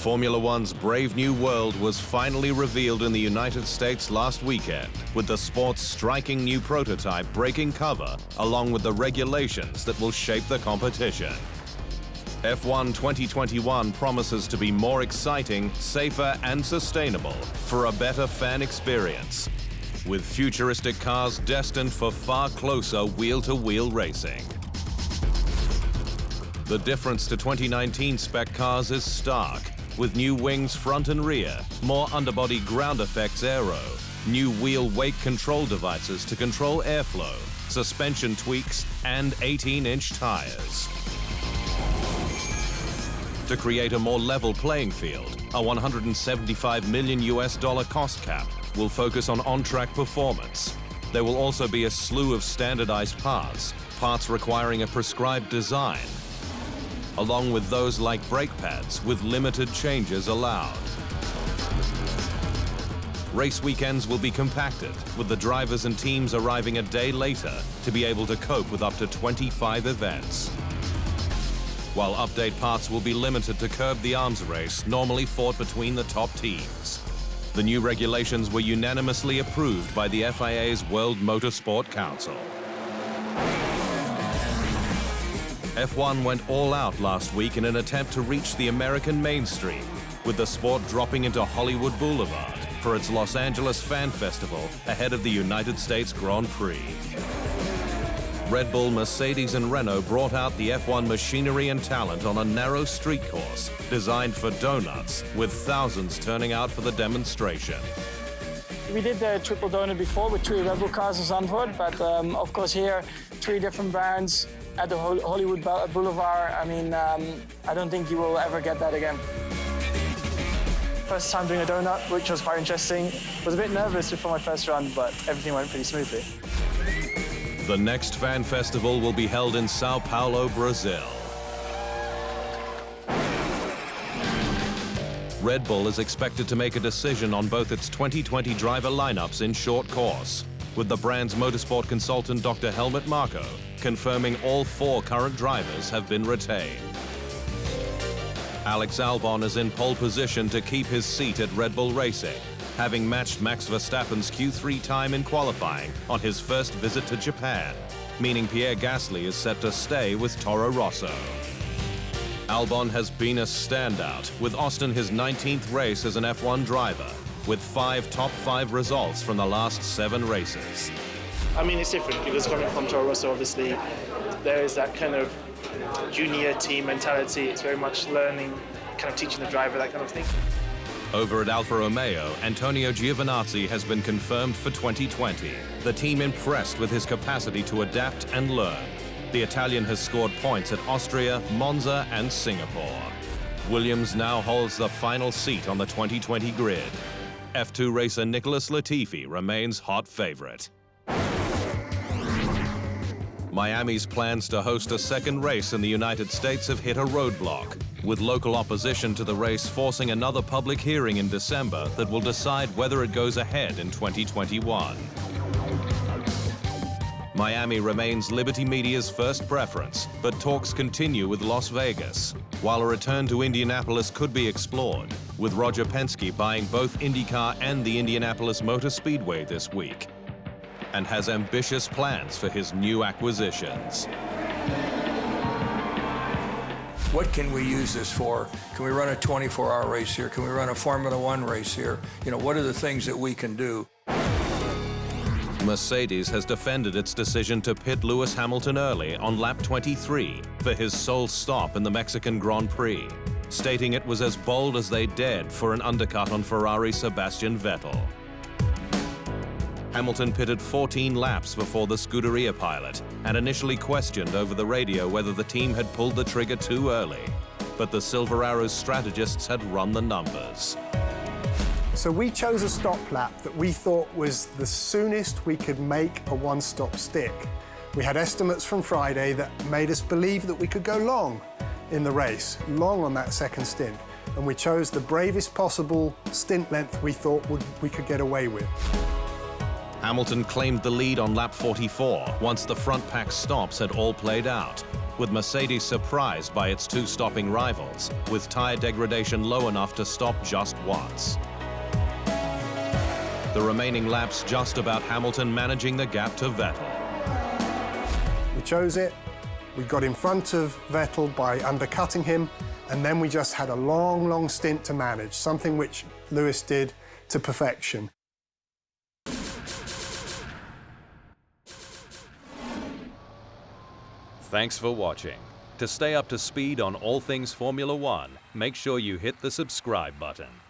Formula One's brave new world was finally revealed in the United States last weekend, with the sport's striking new prototype breaking cover, along with the regulations that will shape the competition. F1 2021 promises to be more exciting, safer, and sustainable for a better fan experience, with futuristic cars destined for far closer wheel-to-wheel racing. The difference to 2019 spec cars is stark, with new wings front and rear, more underbody ground effects aero, new wheel weight control devices to control airflow, suspension tweaks, and 18-inch tires. To create a more level playing field, a $175 million cost cap will focus on-track performance. There will also be a slew of standardized parts requiring a prescribed design, along with those like brake pads with limited changes allowed. Race weekends will be compacted, with the drivers and teams arriving a day later to be able to cope with up to 25 events. While update parts will be limited to curb the arms race normally fought between the top teams. The new regulations were unanimously approved by the FIA's World Motorsport Council. F1 went all out last week in an attempt to reach the American mainstream, with the sport dropping into Hollywood Boulevard for its Los Angeles Fan Festival ahead of the United States Grand Prix. Red Bull, Mercedes, and Renault brought out the F1 machinery and talent on a narrow street course designed for donuts, with thousands turning out for the demonstration. We did the triple donut before with 3 Red Bull cars in Zandvoort, but of course here, 3 different brands at the Hollywood Boulevard. I mean, I don't think you will ever get that again. First time doing a donut, which was quite interesting. Was a bit nervous before my first run, but everything went pretty smoothly. The next fan festival will be held in Sao Paulo, Brazil. Red Bull is expected to make a decision on both its 2020 driver lineups in short course, with the brand's motorsport consultant Dr. Helmut Marko confirming all 4 current drivers have been retained. Alex Albon is in pole position to keep his seat at Red Bull Racing, having matched Max Verstappen's Q3 time in qualifying on his first visit to Japan, meaning Pierre Gasly is set to stay with Toro Rosso. Albon has been a standout, with Austin his 19th race as an F1 driver, with 5 top 5 results from the last 7 races. I mean, it's different because coming from Toro Rosso, obviously, there is that kind of junior team mentality. It's very much learning, kind of teaching the driver, that kind of thing. Over at Alfa Romeo, Antonio Giovinazzi has been confirmed for 2020. The team impressed with his capacity to adapt and learn. The Italian has scored points at Austria, Monza, and Singapore. Williams now holds the final seat on the 2020 grid. F2 racer Nicholas Latifi remains hot favorite. Miami's plans to host a second race in the United States have hit a roadblock, with local opposition to the race forcing another public hearing in December that will decide whether it goes ahead in 2021. Miami remains Liberty Media's first preference, but talks continue with Las Vegas, while a return to Indianapolis could be explored, with Roger Penske buying both IndyCar and the Indianapolis Motor Speedway this week, and has ambitious plans for his new acquisitions. What can we use this for? Can we run a 24-hour race here? Can we run a Formula One race here? You know, what are the things that we can do? Mercedes has defended its decision to pit Lewis Hamilton early on lap 23 for his sole stop in the Mexican Grand Prix, stating it was as bold as they dared for an undercut on Ferrari's Sebastian Vettel. Hamilton pitted 14 laps before the Scuderia pilot and initially questioned over the radio whether the team had pulled the trigger too early. But the Silver Arrows strategists had run the numbers. So we chose a stop lap that we thought was the soonest we could make a one-stop stick. We had estimates from Friday that made us believe that we could go long in the race, long on that second stint. And we chose the bravest possible stint length we thought we could get away with. Hamilton claimed the lead on lap 44 once the front pack stops had all played out. with Mercedes surprised by its two stopping rivals, with tyre degradation low enough to stop just once. The remaining laps just about Hamilton managing the gap to Vettel. We chose it, we got in front of Vettel by undercutting him, and then we just had a long, long stint to manage, something which Lewis did to perfection. Thanks for watching. To stay up to speed on all things Formula One, make sure you hit the subscribe button.